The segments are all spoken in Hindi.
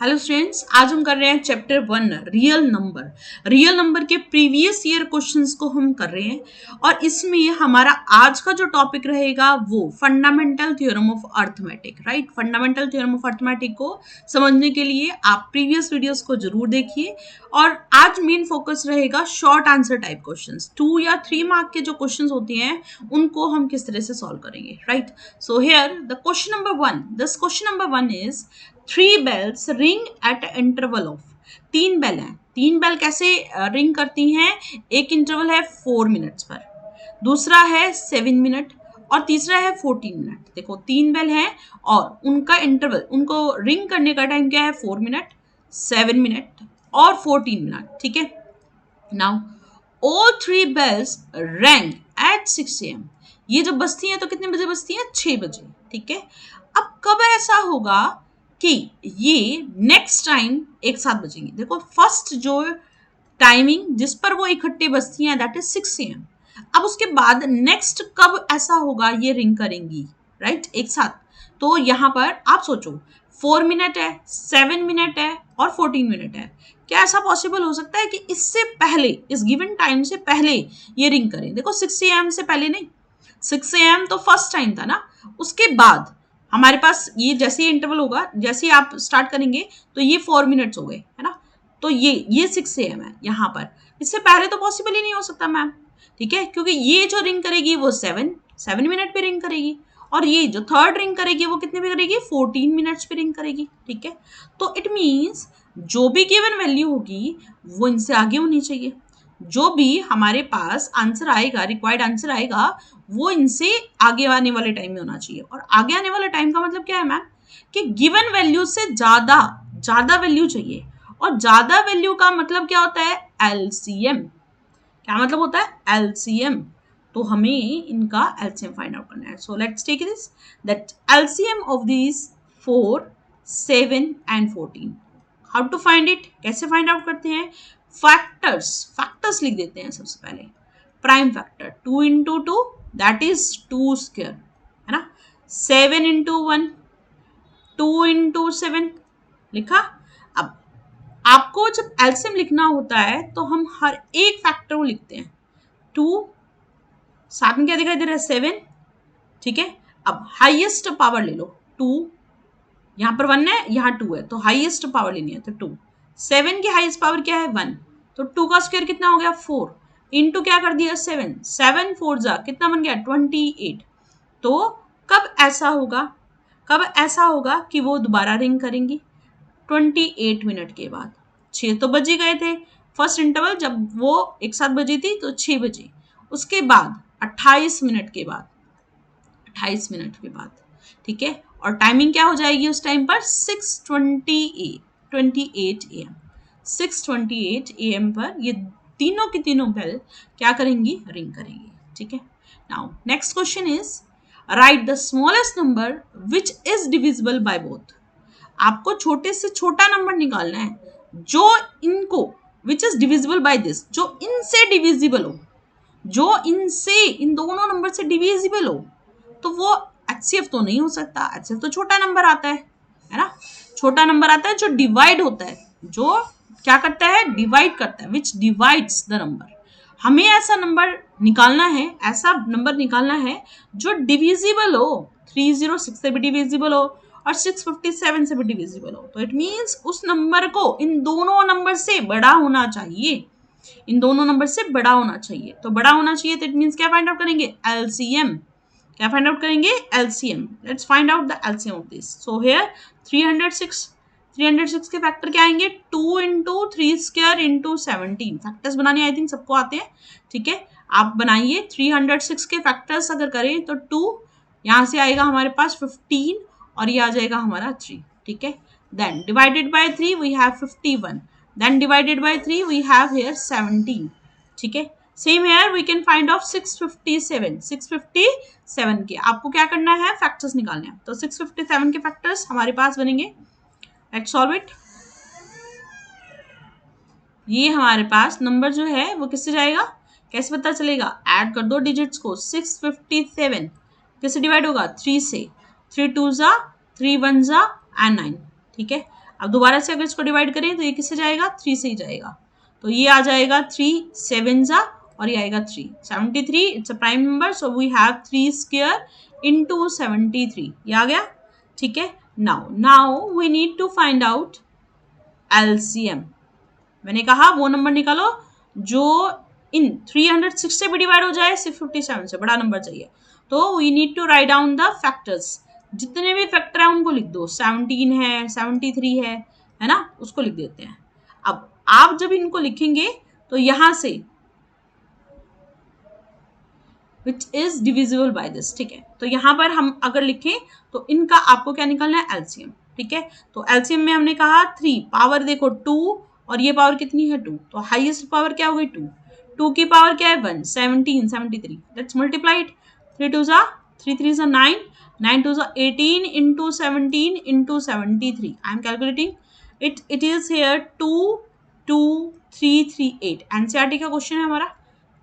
हेलो स्टूडेंट्स, आज हम कर रहे हैं chapter 1 real number. Real number के प्रीवियस ईयर क्वेश्चंस को हम कर रहे हैं और इसमें हमारा आज का जो टॉपिक रहेगा वो fundamental theorem of arithmetic. Right, fundamental theorem of arithmetic को समझने के लिए आप प्रीवियस वीडियोस को जरूर देखिए। और आज मेन फोकस रहेगा शॉर्ट आंसर टाइप क्वेश्चंस। 2 या 3 मार्क के जो क्वेश्चंस होते हैं उनको हम किस तरह से सॉल्व करेंगे। Right, so here the question number 1, this question number 1 is 3 bells ring at interval of। 3 bell हैं। 3 बेल कैसे रिंग करती हैं? एक इंटरवल है 4 मिनट्स पर, दूसरा है 7 मिनट और तीसरा है 14 मिनट। देखो 3 बेल हैं और उनका इंटरवल, उनको रिंग करने का टाइम क्या है? 4 मिनट, 7 मिनट और 14 मिनट। ठीक है, now all 3 bells rang at 6 AM। ये जब बजती हैं तो कितने बजे बजती हैं? 6 बजे। ठीक है, अब कब ऐसा होगा कि ये नेक्स्ट टाइम एक साथ बजेंगी? देखो फर्स्ट जो टाइमिंग जिस पर वो इकट्ठे बजती हैं दैट इज 6 AM। अब उसके बाद नेक्स्ट कब ऐसा होगा ये रिंग करेंगी? राइट, एक साथ। तो यहाँ पर आप सोचो 4 मिनट है, 7 मिनट है और 14 मिनट है। क्या ऐसा पॉसिबल हो सकता है कि इससे पहले, इस गिवन टाइम से पहले ये रिंग करें? देखो 6 AM से पहले नहीं, 6 AM तो फर्स्ट टाइम था ना, उसके बाद हमारे पास ये जैसे ही इंटरवल होगा, जैसे ही आप स्टार्ट करेंगे तो ये 4 मिनट्स हो गए, है ना। तो ये 6 AM है यहाँ पर, इससे पहले तो पॉसिबल ही नहीं हो सकता मैम। ठीक है, क्योंकि ये जो रिंग करेगी वो 7 मिनट पे रिंग करेगी और ये जो थर्ड रिंग करेगी वो कितने पे करेगी? 14 मिनट्स पे रिंग करेगी। ठीक है, तो इट मीन्स जो भी गिवन वैल्यू होगी वो इनसे आगे होनी चाहिए। जो भी हमारे पास आंसर आएगा, रिक्वायर्ड आंसर आएगा, वो इनसे आगे आने वाले टाइम में होना चाहिए। और आगे आने वाले टाइम का मतलब क्या है मैम? कि गिवन वैल्यू से ज्यादा वैल्यू चाहिए। और ज्यादा वैल्यू का मतलब क्या होता है? एलसीएम। क्या मतलब होता है? एलसीएम। तो हमें इनका एलसीएम फाइंड आउट करना है। So let's take this, that LCM of this 4, 7 and 14। How to find it? कैसे फाइंड आउट करते हैं? फैक्टर्स लिख देते हैं सबसे पहले। Prime factor 2 into 2 that is 2 square, है ना। 7 into 1 2 into 7 लिखा। अब आपको जब एलसीएम लिखना होता है तो हम हर एक फैक्टर को लिखते हैं। 2, साथ में क्या दिखाई दे रहा है? 7। ठीक है, अब हाईएस्ट पावर ले लो। 2, यहाँ पर 1 है, यहाँ 2 है, तो हाईएस्ट पावर लेनी है तो 2। 7 की हाईएस्ट पावर क्या है? 1। तो 2 का स्क्वायर कितना हो गया? 4 इंटू क्या कर दिया? 7। 7 4 जा कितना बन गया? 28। तो कब ऐसा होगा कि वो दोबारा रिंग करेंगी? 28 मिनट के बाद। 6 तो बज ही गए थे फर्स्ट इंटरवल, जब वो एक साथ बजी थी तो 6 बजे। उसके बाद 28 मिनट के बाद, 28 मिनट के बाद। ठीक है, और टाइमिंग क्या हो जाएगी उस टाइम पर? 6:28 AM। 6:28 AM पर ये तीनों की तीनों बेल क्या करेंगी? रिंग करेंगी। ठीक है, now next question is right the smallest number which is divisible by both. आपको छोटे से छोटा नंबर निकालना है जो इनको, which is divisible by this, जो इनसे डिविजिबल हो, जो इनसे, इन दोनों नंबर से डिविजिबल हो। तो वो एचसीएफ तो नहीं हो सकता, एचसीएफ तो छोटा नंबर आता है ना। छोटा नंबर आता है जो डिवाइड होता है, जो क्या करता है? डिवाइड करता है, विच डिवाइड्स द नंबर। हमें ऐसा नंबर निकालना है, ऐसा नंबर निकालना है जो डिविजिबल हो, 306 से भी डिविजिबल हो और 657 से भी डिविजिबल हो। तो इट मीन्स उस नंबर को इन दोनों नंबर से बड़ा होना चाहिए, इन दोनों नंबर से बड़ा होना चाहिए। तो बड़ा होना चाहिए तो इट मीन्स क्या फाइंड आउट करेंगे? एलसीएम। क्या फाइंड आउट करेंगे? LCM. Let's find out the LCM of this. So here 306 के फैक्टर क्या आएंगे? 2 into 3 स्क्वायर into 17। फैक्टर्स बनाने आई थिंक सबको आते हैं। ठीक है, आप बनाइए। 306 के फैक्टर्स अगर करें तो 2 यहाँ से आएगा हमारे पास 15 और ये आ जाएगा हमारा 3। ठीक है, then divided by 3 we have 51, then divided by 3 we have here 17। ठीक है, same here we can find of 657 के। आपको क्या करना है? फैक्टर्स निकालने हैं। तो 657 के फैक्टर्स हमारे पास बनेंगे। Let's solve it. ये हमारे पास नंबर जो है वो किससे जाएगा? कैसे पता चलेगा? ऐड कर दो डिजिट्स को। 657 किससे डिवाइड होगा? 3 से। 3 2 जा 3 1 जा एंड 9, ठीक है। अब दोबारा से अगर इसको डिवाइड करें तो ये किससे जाएगा, 3 से ही जाएगा, तो ये आ जाएगा 3 7 जा और ये आएगा 3 73, it's a prime number, so we have 3 square into 73, ये आ गया, ठीक है। Now we need to find out LCM. मैंने कहा वो नंबर निकालो जो इन 306 से भी डिवाइड हो जाए, 657 से, बड़ा नंबर चाहिए, तो we need to write down the factors, जितने भी फैक्टर है उनको लिख दो, 17 है, 73 है ना, उसको लिख देते हैं। अब आप जब इनको लिखेंगे तो यहां से which is divisible by this, ठीक है, तो यहां पर हम अगर लिखें तो इनका आपको क्या निकालना है, एलसीएम, ठीक है। तो एलसीएम में हमने कहा 3 पावर देखो 2 और ये पावर कितनी है 2, तो हाईएस्ट पावर क्या हो गई 2, 2 की पावर क्या है 1, 17 73, लेट्स मल्टीप्लाई इट, 3 2 जा 3 3 जा 9, 9 2 जा 18 into 17 into 73, I am calculating it is here 2 2 3 3 8, NCERT का क्वेश्चन है हमारा,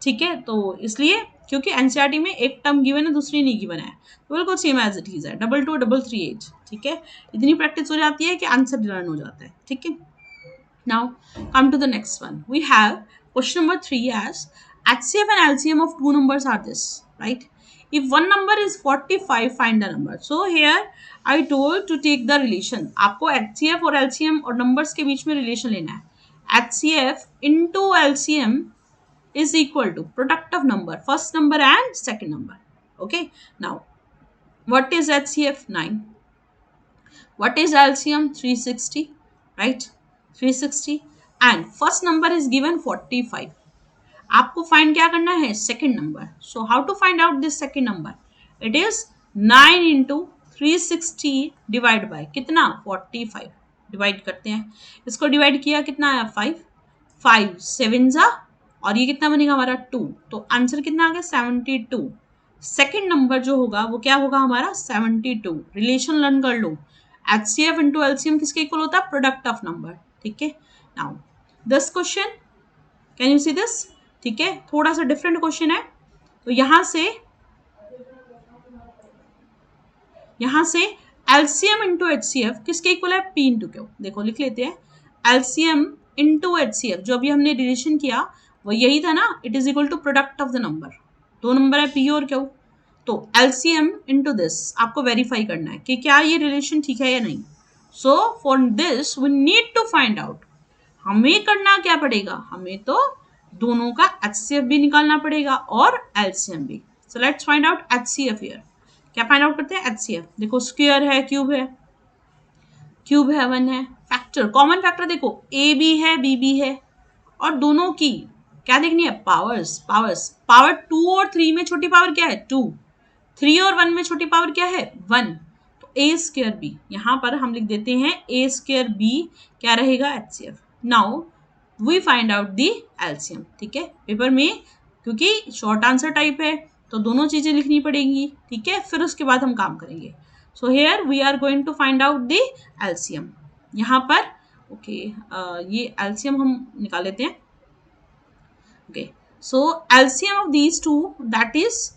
ठीक है। तो इसलिए क्योंकि एनसीईआरटी में एक टर्म गिवन है दूसरी नहीं गिवन है, तो बिल्कुल सेम एज इट इज है, 2 2 3 3 8, ठीक है। इतनी प्रैक्टिस हो जाती है कि आंसर लर्न हो जाता है, ठीक है। Now come to the next one. We have question number 3 as HCF and LCM of two numbers are this, right? If one number is 45, find the number. So here I told to take the relation. आपको HCF और LCM और numbers के बीच में relation लेना है। HCF into LCM is equal to product of number, first number and second number. Okay. Now, what is HCF? 9. What is LCM? 360, right? 360 and first number is given 45. आपको find क्या करना है, second number. So how to find out this second number? It is 9 into 360 divide by कितना 45, डिवाइड करते हैं, इसको डिवाइड किया कितना आया 5, 5 7 जा और ये कितना बनेगा हमारा 2, तो आंसर कितना आ गया 72। सेकेंड नंबर जो होगा वो क्या होगा हमारा 72। रिलेशन लर्न कर लो, HCF इंटू LCM किसके इक्वल होता है, प्रोडक्ट ऑफ नंबर, ठीक है। Now this question, can you see this, ठीक है, थोड़ा सा डिफरेंट क्वेश्चन है। तो यहां से LCM इंटू HCF किसके इक्वल है, P इंटू Q। देखो लिख लेते हैं, LCM इंटू HCF, जो अभी हमने रिलेशन किया वो यही था ना, it is equal to product of the number, दो नंबर है P और Q, तो LCM इंटू दिस आपको वेरीफाई करना है कि क्या ये रिलेशन ठीक है या नहीं। So for this we need to find out, हमें करना क्या पड़ेगा, हमें तो दोनों का HCF भी निकालना पड़ेगा और LCM भी। So let's find out HCF here. क्या फाइंड आउट करते हैं HCF, देखो स्क्वायर है, क्यूब है 1 है, फैक्टर कॉमन फैक्टर देखो A भी है B भी है, और दोनों की क्या देखनी है, पावर्स। पावर 2 और 3 में छोटी पावर क्या है 2, 3 और 1 में छोटी पावर क्या है 1, तो a स्क्वायर b, यहां पर हम लिख देते हैं a स्क्वायर b क्या रहेगा HCF। Now we find out the LCM, ठीक है। पेपर में क्योंकि शॉर्ट आंसर टाइप है तो दोनों चीजें लिखनी पड़ेंगी, ठीक है, फिर उसके बाद हम काम करेंगे। So here we are going to find out the LCM। यहाँ पर ओके ये LCM हम निकाल लेते हैं। Okay so LCM of these two, that is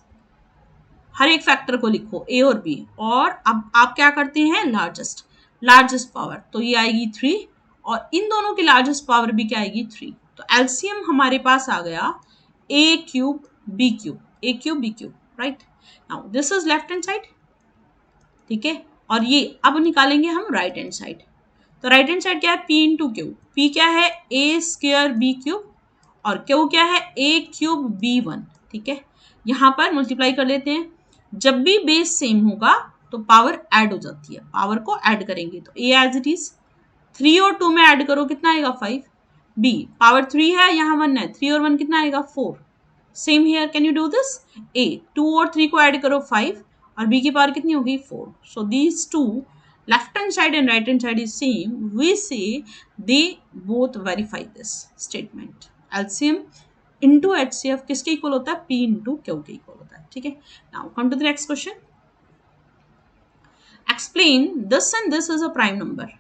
हर एक फैक्टर को लिखो A और B, और अब आप क्या करते हैं लार्जेस्ट पावर, तो ये आएगी 3 और इन दोनों की लार्जेस्ट पावर भी क्या आएगी 3, तो LCM हमारे पास आ गया A cube B cube, right. Now this is left hand side, ठीक है, और ये अब निकालेंगे हम राइट हैंड साइड। तो राइट हैंड साइड क्या है P इंटू क्यू, P क्या है A स्क्वायर B क्यूब और Q क्या है A क्यूब B1, ठीक है। यहाँ पर मल्टीप्लाई कर लेते हैं, जब भी बेस सेम होगा तो पावर ऐड हो जाती है, पावर को ऐड करेंगे तो A एज इट इज, 3 और 2 में ऐड करो कितना आएगा 5, B पावर 3 है यहाँ 1 है, 3 और 1 कितना आएगा 4, same here can you do this, A 2 और 3 को ऐड करो 5 और B की पावर कितनी होगी 4, so these two left hand side and right hand side is same, we say they both verify this statement. LCM into HCF किसके इक्वल होता है, P इंटू Q के इक्वल होता है, ठीक है। Now come to the next question, explain this and this is a prime number.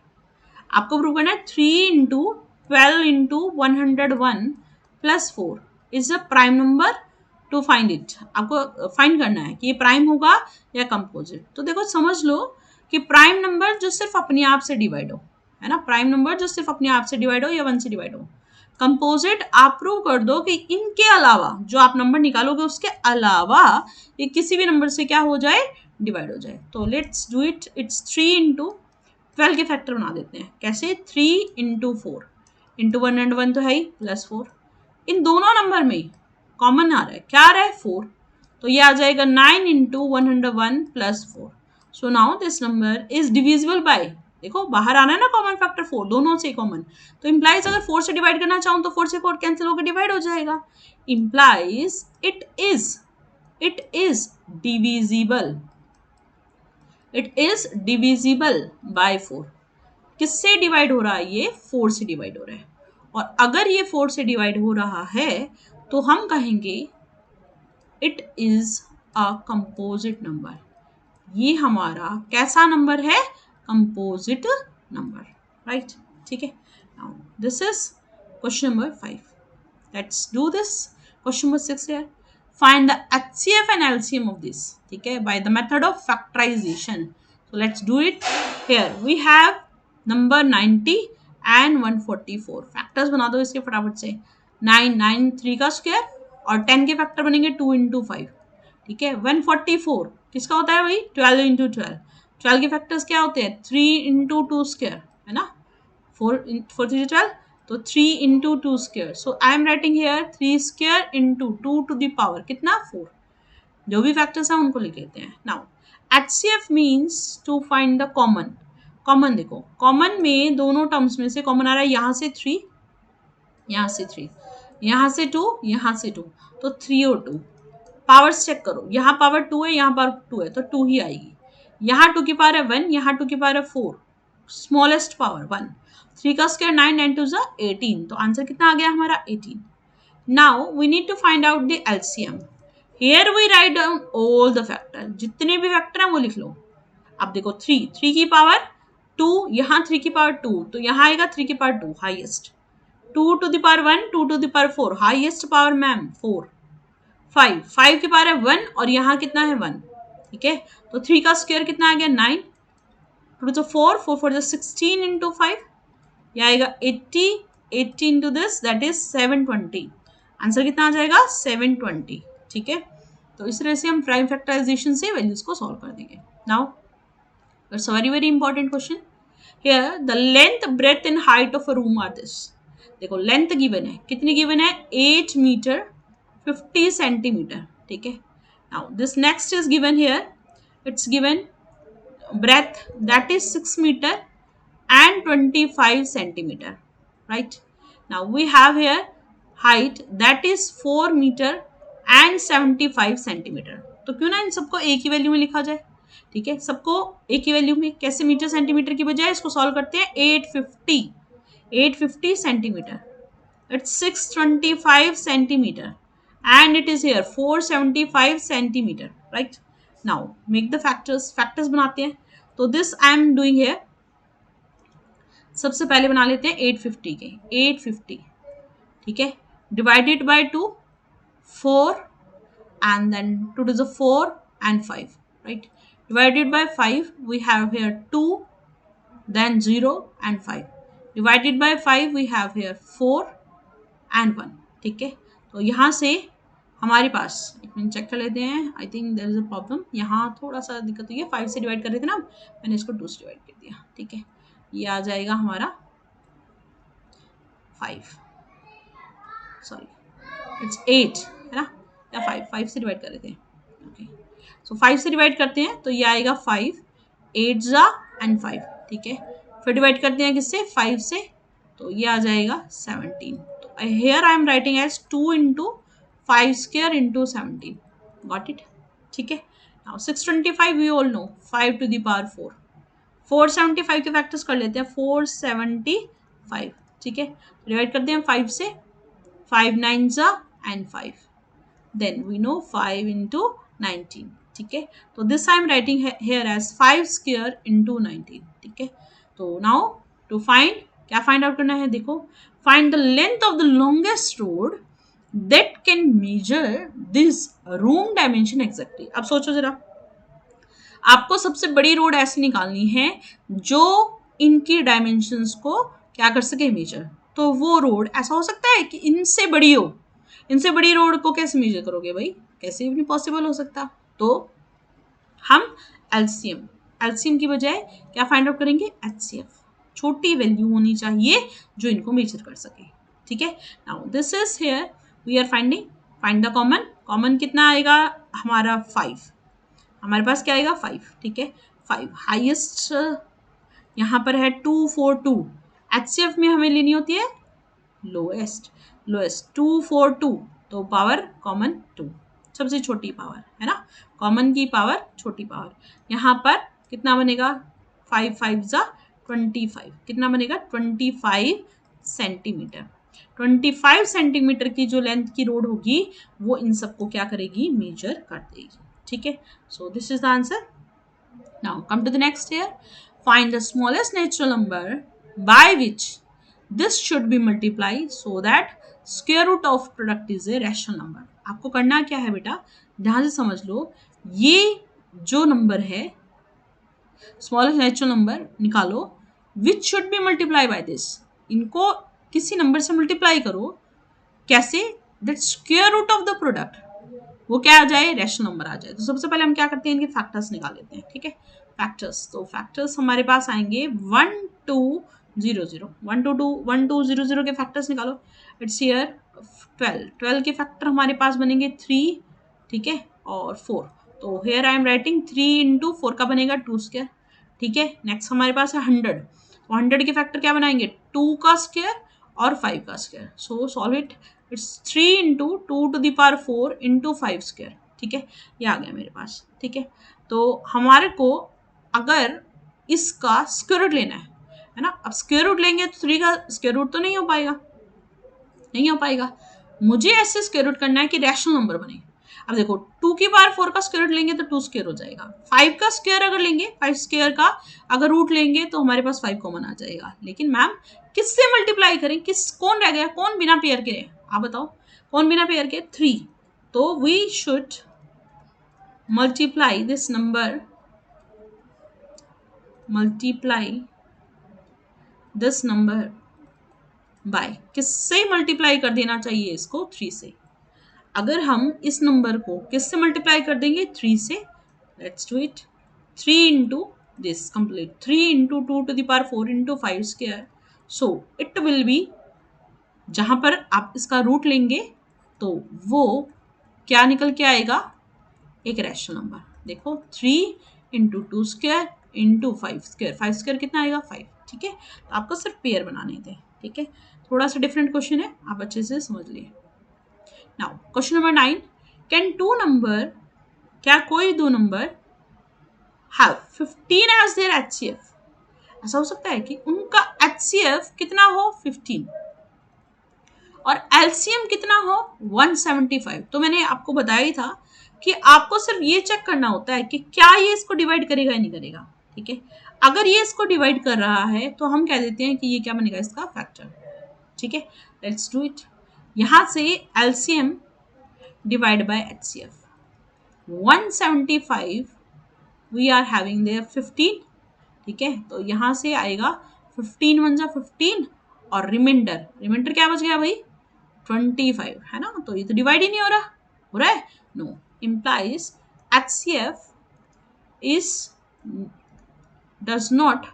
आपको प्रूव करना है 3 into 12 into 101 plus 4 is a prime number, to find it, आपको फाइंड करना है कि ये प्राइम होगा या कंपोजिट। तो देखो समझ लो कि प्राइम नंबर जो सिर्फ अपने आप से डिवाइड हो, है ना, प्राइम नंबर जो सिर्फ अपने आप से डिवाइड हो या 1 से डिवाइड हो। कंपोजिट आप प्रूव कर दो कि इनके अलावा जो आप नंबर निकालोगे उसके अलावा ये किसी भी नंबर से क्या हो जाए, डिवाइड हो जाए। तो let's do it. It's 3 into 12 के फैक्टर बना देते हैं। कैसे? 3 इंटू 4 इंटू 1 एंड 1 तो है ही, प्लस 4। इन दोनों नंबर में कॉमन आ रहा है, क्या आ रहा है? 4। तो ये आ जाएगा 9 into 101 plus 4। So now this number is divisible by, देखो बाहर आना है ना कॉमन फैक्टर 4, दोनों से कॉमन, तो इम्प्लाइज अगर 4 से डिवाइड करना चाहूँ तो 4 से 4 कैंसिल होकर डिवाइड हो जाएगा। Implies it is divisible, it is divisible by 4। किससे डिवाइड हो रहा है? ये 4 से डिवाइड हो रहा है। और अगर ये 4 से डिवाइड हो रहा है तो हम कहेंगे it is a composite number. ये हमारा कैसा नंबर है? Composite number, right? ठीक है। Now this is question number 5। Let's do this question number 6 here. Find the HCF and LCM of this, ठीक है, by the method of factorization. So let's do it. Here we have number 90 and 144। Factors बना दो इसके फटाफट से। 9 3 का स्क्वायर और 10 के फैक्टर बनेंगे 2 इंटू 5, ठीक है। 144 किसका होता है भाई? 12 इंटू 12। 12 के फैक्टर्स क्या होते हैं? 3 इंटू 2 स्क्वायर, है ना, 4 3 12, तो 3 into 2 square. So I am writing here 3 square into 2 to the power कितना? 4। जो भी फैक्टर्स हैं उनको लिख लेते हैं। Now HCF means to find the common. Common देखो, कॉमन में दोनों टर्म्स में से कॉमन आ रहा है, यहाँ से 3, यहाँ से 3, यहाँ से 2, यहाँ से 2, तो 3 और 2। पावर्स चेक करो, यहाँ पावर 2 है, यहाँ पावर 2 है, तो 2 ही आएगी। यहाँ 2 की पावर है 1, यहाँ 2 की पावर है 4, स्मॉलेस्ट पावर 1। 3 का स्क्वायर 9, 9 2 जा 18, तो आंसर कितना आ गया हमारा? 18। Now we need to find out the LCM। Here we write down all the factor, जितने भी फैक्टर हैं वो लिख लो। अब देखो 3 की पावर 2, यहाँ 3 की पावर 2, तो यहाँ आएगा 3 की power 2 highest. 2 to the power 1, 2 to the power 4, highest power ma'am 4। 5 की पावर है 1 और यहाँ कितना है 1, ठीक है। तो 3 का स्क्वायर कितना आ गया? 9, 2 तो 4, 4 4 16 इंटू 5, यह आएगा 80, 80 into this that is 720। Answer कितना आ जाएगा? 720, ठीक है। तो इस तरह से हम प्राइम फैक्टराइजेशन से वैल्यूज को सॉल्व कर देंगे। Now it's a very very important question. Here the length, breadth and height of a room are this. देखो लेंथ गिवन है, कितनी गिवन है? 8 मीटर 50 सेंटीमीटर, ठीक है। Now this next is given here, it's given breadth that is 6 meter and 25 centimeter, right? Now we have here height that is 4 meter and 75 centimeter। तो क्यों ना इन सबको एक ही वैल्यू में लिखा जाए, ठीक है, सबको एक ही वैल्यू में। कैसे? मीटर सेंटीमीटर की बजाय इसको सॉल्व करते हैं। 850 centimetre, it's 625 centimeter and it is here 475 centimeter, right? Now make the factors बनाते हैं। तो this I am doing here, सबसे पहले बना लेते हैं 850 के। 850, ठीक है, divided by 2, 4 and then 2 to the 4 and 5, right? Divided by 5 we have here 2, then 0 and 5. Divided by 5 we have here 4 and 1, ठीक है। तो यहाँ से हमारे पास, एक मिनट चेक कर लेते हैं, I think there is a problem, यहाँ थोड़ा सा दिक्कत हुई है। 5 से डिवाइड कर रहे थे ना, मैंने इसको 2 से डिवाइड कर दिया, ठीक है। ये आ जाएगा हमारा 5, सॉरी इट्स 8, है ना, या 5 से डिवाइड कर रहे थे, ओके। सो 5 से डिवाइड करते हैं तो ये आएगा 5, 8 जा एंड 5, ठीक है। फिर डिवाइड करते हैं किससे? 5 से, तो ये आ जाएगा 17। तो here I am writing as 2 into 5 square into 17, got it, ठीक है। now 625 we all know 5 to the power 4, 475 के फैक्टर्स कर लेते हैं, 475, ठीक है। डिवाइड करते हैं 5 से, 5 9 जा and 5, then we know 5 into 19, ठीक है। तो this I am writing here as 5 square into 19, ठीक है। तो now to find, क्या फाइंड आउट करना है? देखो, find the length of the longest road that can measure this room dimension exactly. अब सोचो जरा, आपको सबसे बड़ी रोड ऐसी निकालनी है जो इनकी डायमेंशंस को क्या कर सके, मेजर। तो वो रोड ऐसा हो सकता है कि इनसे बड़ी हो, इनसे बड़ी रोड को कैसे मेजर करोगे भाई, कैसे भी पॉसिबल हो सकता। तो हम एलसीएम की बजाय क्या फाइंड आउट करेंगे, एचसीएफ। छोटी वैल्यू होनी चाहिए जो इनको मेजर कर सके, ठीक है। Now this is here we are find the common कितना आएगा हमारा 5, हमारे पास क्या आएगा 5, ठीक है। 5 हाईएस्ट यहाँ पर है 242, एचसीएफ में हमें लेनी होती है लोएस्ट 242, तो पावर कॉमन 2, सबसे छोटी पावर है ना, कॉमन की पावर छोटी पावर। यहाँ पर कितना बनेगा 5 5 जा 25, कितना बनेगा 25 सेंटीमीटर। 25 सेंटीमीटर की जो लेंथ की रोड होगी वो इन सबको क्या करेगी, मेजर कर देगी, ठीक है। So this is the answer. Now come to the next here, find the smallest natural number by which this should be multiply so that square root of product is a rational number. आपको करना क्या है बेटा, ध्यान से समझ लो, ये जो नंबर है स्मॉलेस्ट नेचुरल नंबर निकालो which should be multiply by this, इनको किसी नंबर से मल्टीप्लाई करो, कैसे, that square root of the product वो क्या आ जाए, रैशनल नंबर आ जाए। तो सबसे पहले हम क्या करते हैं, इनके फैक्टर्स निकाल लेते हैं, ठीक है। फैक्टर्स, तो फैक्टर्स हमारे पास आएंगे 1 2 0 0, 1 2 0 0 के फैक्टर्स निकालो। इट्स हियर 12 के फैक्टर हमारे पास बनेंगे 3, ठीक है, और 4। तो here I am writing 3 into 4 का बनेगा 2 स्क्वायर, ठीक है। नेक्स्ट हमारे पास है 100, तो 100 के फैक्टर क्या बनाएंगे, 2 का स्क्वायर और 5 का square. So solve it, it's 3 into 2 to the power 4 into 5 square, ठीक है, ये आ गया मेरे पास, ठीक है। तो हमारे को अगर इसका स्क्वायर रूट लेना है ना, अब स्क्वायर रूट लेंगे तो 3 का स्क्वायर रूट तो नहीं हो पाएगा, नहीं हो पाएगा। मुझे ऐसे स्क्वायर रूट करना है कि रैशनल नंबर बने। अब देखो 2 की पावर 4 का स्क्वायर रूट लेंगे तो 2 स्क्वायर हो जाएगा, 5 का स्क्वायर अगर लेंगे, 5 स्क्वायर का अगर रूट लेंगे तो हमारे पास 5 कॉमन आ जाएगा। लेकिन मैम किससे मल्टीप्लाई करें, किस कौन रह गया, कौन बिना पेयर के, आप बताओ कौन बिना पेयर के, 3। तो we should multiply this number, multiply this number by, किससे मल्टीप्लाई कर देना चाहिए इसको, 3 से। अगर हम इस नंबर को किससे मल्टीप्लाई कर देंगे, 3 से, let's do it, 3 into this complete, 3 into 2 to the power 4 into 5 square. So it will be, जहां पर आप इसका रूट लेंगे तो वो क्या निकल के आएगा, एक रैशनल नंबर। देखो 3 into 2 square into 5 square, 5 square कितना आएगा 5, ठीक है। तो आपको सिर्फ पेयर बनाने थे, ठीक है। थोड़ा सा डिफरेंट क्वेश्चन है, आप अच्छे से समझ लिए। Now question number 9, can two number, क्या कोई दो number have 15 as their HCF, ऐसा हो सकता है कि उनका एचसीएफ कितना हो 15 और एलसीएम कितना हो 175। तो मैंने आपको बताया ही था कि आपको सिर्फ ये चेक करना होता है कि क्या ये इसको डिवाइड करेगा या नहीं करेगा, ठीक है। अगर ये इसको डिवाइड कर रहा है तो हम कह देते हैं कि ये क्या बनेगा, इसका फैक्टर, ठीक है। लेट्स डू इट, यहां से LCM divide by HCF, 175 we are having their 15, ठीक है। तो यहां से आएगा 15 1 जा 15 और रिमाइंडर क्या बच गया भाई 25, है ना। तो ये तो डिवाइड ही नहीं हो रहा है, no, implies HCF is does not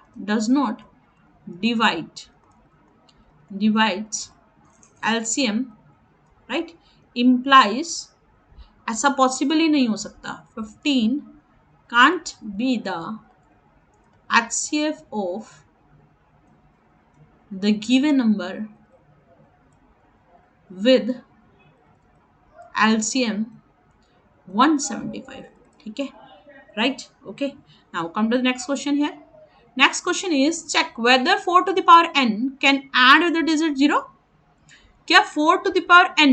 divides LCM, right, implies ऐसा पॉसिबल ही नहीं हो सकता, 15 can't be the HCF of the given number with LCM 175, ठीक है, right, okay. Now come to the next question here. Next question is check whether 4 to the power n can add with the digit 0. क्या 4 to the power n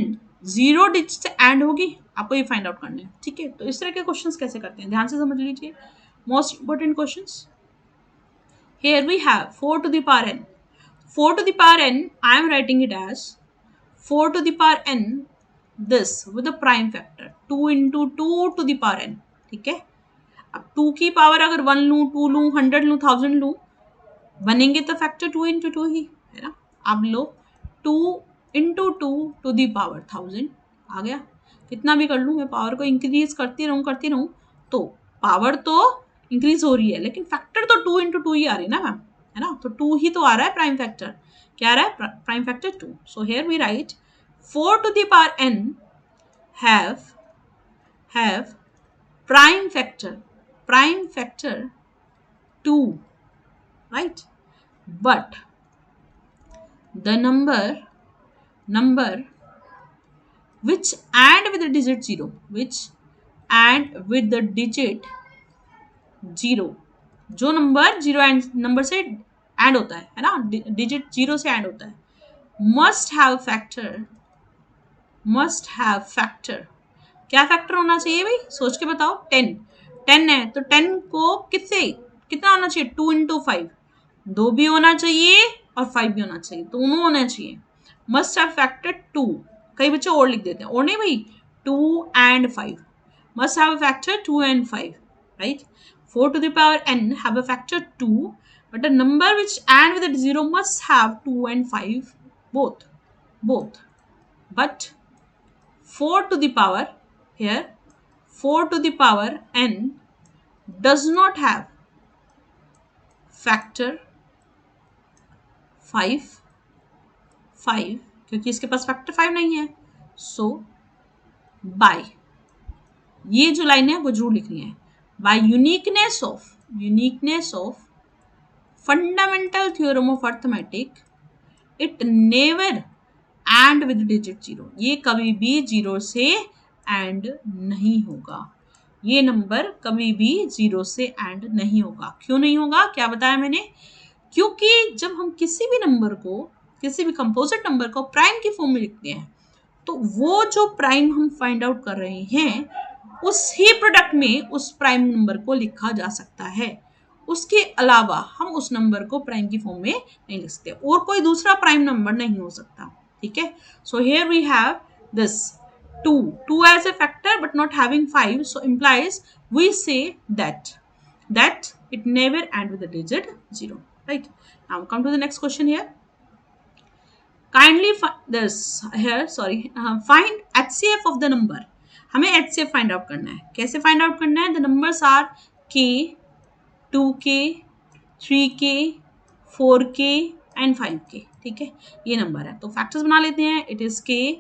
0 digit से एंड होगी, आपको ये फाइंड आउट करना है, ठीक है। तो इस तरह के क्वेश्चंस कैसे करते हैं, ध्यान से समझ लीजिए, most important questions. Here we have 4 to the power n. 4 to the power n, I am writing it as 4 to the power n this with the prime factor 2 into 2 to the power n, ठीक है। अब 2 की पावर अगर 1 लूँ, 2 लूँ, 100 लूँ, 1000 लूँ, बनेंगे तो फैक्टर 2 इंटू 2 ही है ना। अब लो 2 इंटू 2 टू दी पावर 1000 आ गया। कितना भी कर लूँ मैं, पावर को इंक्रीज करती रहूँ तो पावर तो इंक्रीज हो रही है, लेकिन फैक्टर तो 2 इंटू 2 ही आ रही है ना मैम, है ना। तो 2 ही तो आ रहा है प्राइम फैक्टर। क्या आ रहा है? Prime factor 2। So here we write 4 to the power n have prime factor 2, right? But the number which and with the digit 0, जो नंबर जीरो एंड नंबर से एंड होता है ना, डिजिट जीरो से एंड होता है, मस्ट हैव फैक्टर। क्या फैक्टर होना चाहिए भाई, सोच के बताओ। 10 10 है तो 10 को किससे कितना होना चाहिए? 2 इंटू 5, 2 भी होना चाहिए और 5 भी होना चाहिए, दोनों होना चाहिए। Must have factor 2। कई बच्चे और लिख देते हैं, और नहीं भाई, 2 and 5 must have a factor 2 and 5, right? 4 to the power n have a factor 2, but a number which and with a 0 must have 2 and 5 both. But 4 to the power here 4 to the power n does not have factor 5 क्योंकि इसके पास फैक्टर 5 नहीं है। सो बाय, ये जो लाइन है वो जरूर लिखनी है, by uniqueness of fundamental theorem of arithmetic it never end with digit 0। ये कभी भी 0 से एंड नहीं होगा, ये नंबर कभी भी 0 से एंड नहीं होगा। क्यों नहीं होगा, क्या बताया मैंने? क्योंकि जब हम किसी भी कंपोजिट नंबर को प्राइम की फॉर्म में लिखते हैं, तो वो जो प्राइम हम फाइंड आउट कर रहे हैं उस ही प्रोडक्ट में उस प्राइम नंबर को लिखा जा सकता है। उसके अलावा हम उस नंबर को प्राइम की फॉर्म में नहीं लिख सकते, और कोई दूसरा प्राइम नंबर नहीं हो सकता। ठीक है, so here we have this 2 as a factor but not having 5, so implies we say that it never end with the digit 0, right? Now come to the next question here. Kindly find HCF of the number. हमें HCF फाइंड आउट करना है। कैसे फाइंड आउट करना है? The numbers are k, 2k, 3k, 4k and 5k। ठीक है, ये नंबर है, तो फैक्टर्स बना लेते हैं। इट इज k,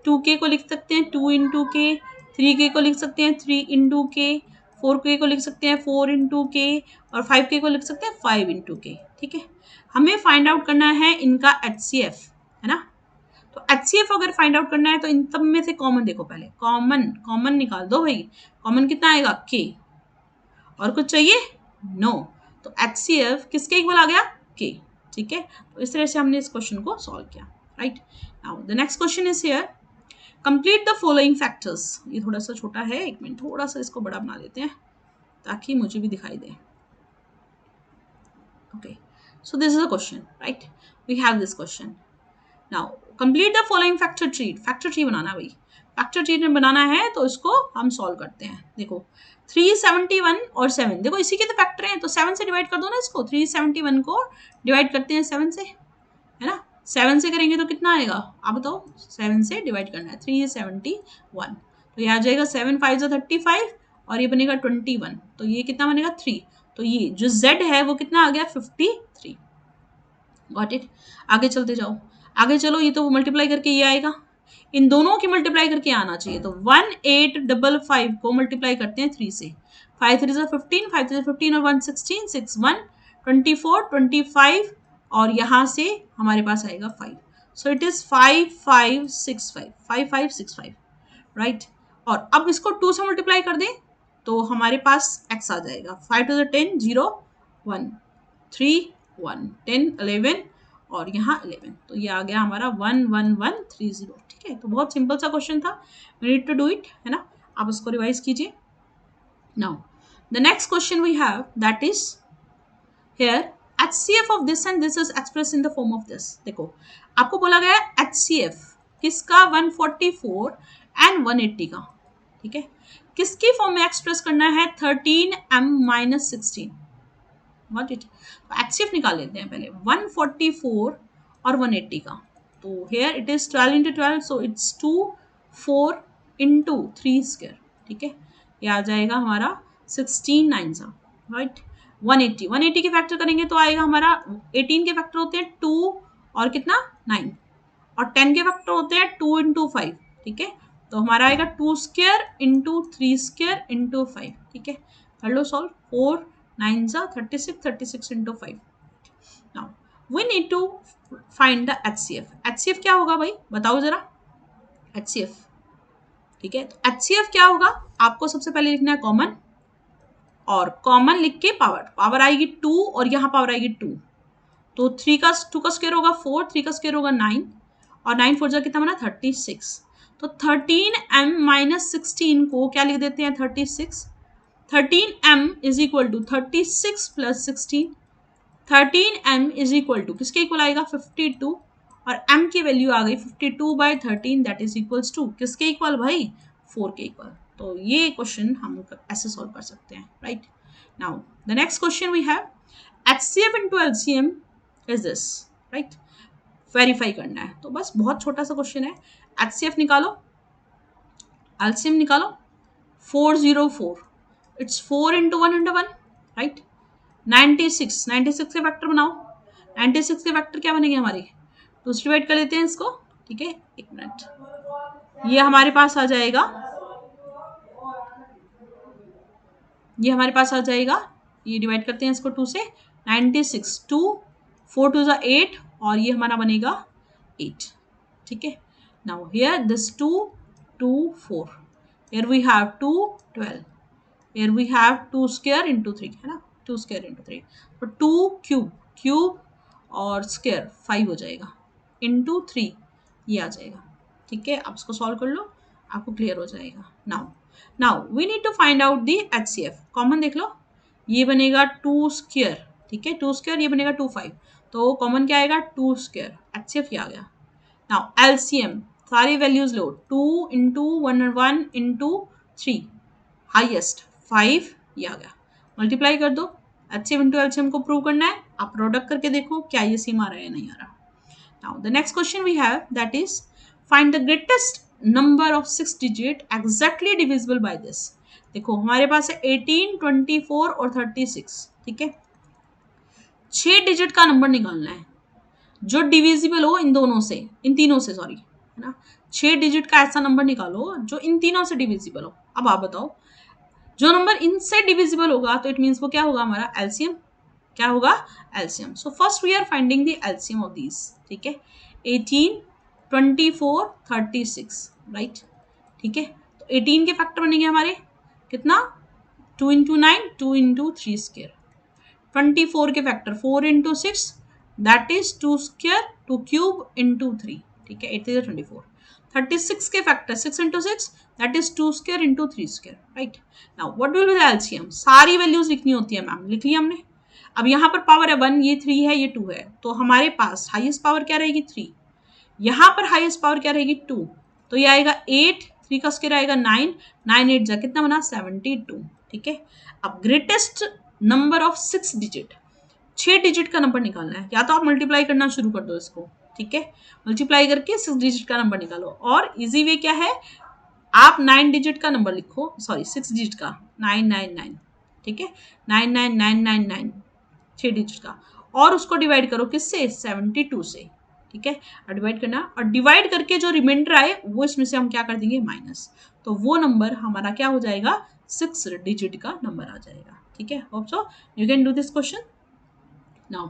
2k को लिख सकते हैं 2 इंटू k, 3k को लिख सकते हैं 3 इंटू k, 4k को लिख सकते हैं 4 इंटू k, और 5k को लिख सकते हैं 5 इंटू k। ठीक है, हमें फाइंड आउट करना है इनका HCF, है ना। तो HCF अगर फाइंड आउट करना है तो इन सब में से कॉमन देखो, पहले कॉमन निकाल दो भाई। कॉमन कितना आएगा? k। और कुछ चाहिए? नो। तो HCF किसके इक्वल आ गया? k। ठीक है, तो इस तरह से हमने इस क्वेश्चन को सॉल्व किया, right. Now the next question is here, complete the following factors. ये थोड़ा सा छोटा है, एक मिनट थोड़ा सा इसको बड़ा बना देते हैं ताकि मुझे भी दिखाई दे। Okay, so this is a question, right. We have this question. Now complete the following factor tree. Factor tree बनाना भाई, फैक्टर ट्री बनाना है तो इसको हम सॉल्व करते हैं। देखो 371 और 7, देखो इसी के तो फैक्टर हैं, तो 7 से डिवाइड कर दो ना इसको। 371 को डिवाइड करते हैं 7 से, है ना। 7 से करेंगे तो कितना आएगा आप बताओ? 7 से डिवाइड करना है 371, तो ये आ जाएगा 7 5 35 और ये बनेगा 21, तो ये कितना बनेगा 3। तो ये जो z है वो कितना आ गया? 53। Got it. आगे चलते जाओ, आगे चलो, ये तो मल्टीप्लाई करके ये आएगा, इन दोनों की मल्टीप्लाई करके आना चाहिए। तो 1855 को मल्टीप्लाई करते हैं 3 से, 5 3 15, 5 3 15 और 1 16, 6 1 24 25, और यहाँ से हमारे पास आएगा 5। So it is 5565, right. और अब इसको 2 से मल्टीप्लाई कर दें तो हमारे पास x आ जाएगा। 5 to the 10 0 1 3 1 10 11 और यहाँ 11, तो ये आ गया हमारा 11130। ठीक है, तो बहुत सिंपल सा क्वेश्चन था, we need to do it, है ना। आप उसको रिवाइज कीजिए। Now the next question we have, that is here HCF of this and this is express in the form of this. देखो आपको बोला गया HCF किसका? 144 एंड 180 का। ठीक है, किसकी फॉर्म में एक्सप्रेस करना है 13m minus 16 what it. HCF निकाल लेते हैं पहले 144 और 180 का। तो here it is 12 into 12 so it's 2 4 into 3 square. ठीक है, ये आ जाएगा हमारा 16 9 सा राइट। 180 के फैक्टर करेंगे तो आएगा हमारा 18 के फैक्टर होते हैं 2 और कितना 9 और 10 के फैक्टर होते हैं 2 इंटू 5। ठीक है, तो हमारा आएगा 2 स्क्वायर इंटू 3 स्क्वायर इंटू 5। ठीक है, कर लो सॉल्व 4 9 सा 36 into 5। Now we need to find the HCF. HCF क्या होगा भाई बताओ जरा एचसीएफ। ठीक है, तो एचसीएफ क्या होगा आपको सबसे पहले लिखना है कॉमन और कॉमन लिख के पावर आएगी 2 और यहाँ पावर आएगी 2 तो 2 का स्क्वायर होगा 4 3 का स्क्वायर होगा 9 और 9 4 जा कितना बना 36। तो 13m माइनस 16 को क्या लिख देते हैं 36। 13m is equal to 36 plus 16। 13m is equal to किसके इक्वल आएगा 52 और m की वैल्यू आ गई 52/13 दैट इज इक्वल्स टू किसके इक्वल भाई 4 के इक्वल। तो ये क्वेश्चन हम ऐसे सॉल्व कर सकते हैं right. Now the next question we have HCF into LCM is this right. Verify करना है तो बस बहुत छोटा सा क्वेश्चन है। HCF निकालो LCM निकालो 404 इट्स 4 इंटू 101 राइट। 96 के फैक्टर बनाओ। 96 के फैक्टर क्या बनेंगे हमारे तो डिवाइड कर लेते हैं इसको। ठीक है एक मिनट ये हमारे पास आ जाएगा ये डिवाइड करते हैं इसको 2 से 96 2 4 2 8 और ये हमारा बनेगा 8। ठीक है, now here this 2 2 4 here we have 2 12 here we have 2 square into 3 है ना 2 स्क्वायर इंटू 3 तो 2 क्यूब और स्क्वायर 5 हो जाएगा इंटू 3 ये आ जाएगा। ठीक है, आप इसको सॉल्व कर लो आपको क्लियर हो जाएगा। Now we need to find out the HCF। Common देख लो ये बनेगा 2 स्क्वायर। ठीक है 2 स्क्वायर ये बनेगा 2 5 तो कॉमन क्या आएगा 2 स्क्वायर HCF ये आ गया। नाउ LCM सारी वैल्यूज लो 2 इंटू 1 इंटू 3 हाइएस्ट 5 ये आ गया मल्टीप्लाई कर दो। HCF इंटू LCM को प्रूव करना है आप प्रोडक्ट करके देखो क्या ये सेम आ रहा है या नहीं आ रहा। Now the next question we have that is find the greatest number of 6 digit exactly divisible by this। देखो हमारे पास है 18 24 और 36। ठीक है 6 डिजिट का नंबर निकालना है जो डिविजिबल हो इन तीनों से सॉरी है ना। 6 डिजिट का ऐसा नंबर निकालो जो इन तीनों से डिविजिबल हो। अब आप बताओ जो नंबर इनसे डिविजिबल होगा तो इट मीन्स वो क्या होगा हमारा LCM क्या होगा LCM। So first we are finding the LCM of these. ठीक है 18 24 36 राइट। ठीक है तो 18 के फैक्टर बनेंगे हमारे कितना 2 इंटू 9 2 इंटू 3 स्क्वायर। 24 के factor 4 into 6 that is 2 square 2 cube into 3। ठीक है 8 3 24। 36 के factor 6 into 6 that is 2 square into 3 square right. Now what will be the LCM सारी वैल्यूज लिखनी होती है मैम लिख लिया हमने। अब यहाँ पर पावर है 1 ये 3 है ये 2 है तो हमारे पास हाईएस्ट पावर क्या रहेगी 3। यहाँ पर हाईएस्ट पावर क्या रहेगी 2 तो ये आएगा 8 3 का स्क्वायर आएगा 9 9 8 जा कितना बना 72। ठीक है अब greatest number of 6 digit 6 digit का नंबर निकालना है या तो आप मल्टीप्लाई करना शुरू कर दो इसको। ठीक है मल्टीप्लाई करके 6 डिजिट का नंबर निकालो और इजी वे क्या है आप 9 डिजिट का नंबर लिखो सॉरी 6 डिजिट का 999। ठीक है 99999 6 डिजिट का और उसको डिवाइड करो किससे 72 से। ठीक है और डिवाइड करना और डिवाइड करके जो रिमाइंडर आए वो इसमें से हम क्या कर देंगे माइनस तो वो नंबर हमारा क्या हो जाएगा 6 डिजिट का नंबर आ जाएगा। ठीक है hope so you can do this question. Now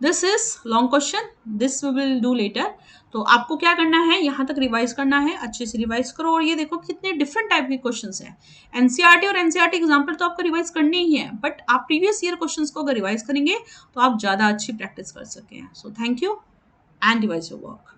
this is long question this we will do later. तो आपको क्या करना है यहाँ तक रिवाइज करना है अच्छे से रिवाइज करो और ये देखो कितने डिफरेंट टाइप के क्वेश्चंस हैं। एनसीईआरटी और एनसीईआरटी एग्जाम्पल तो आपको रिवाइज करनी ही है बट आप प्रीवियस ईयर क्वेश्चंस को अगर रिवाइज करेंगे तो आप ज़्यादा अच्छी प्रैक्टिस कर सकें। So thank you and revise your work.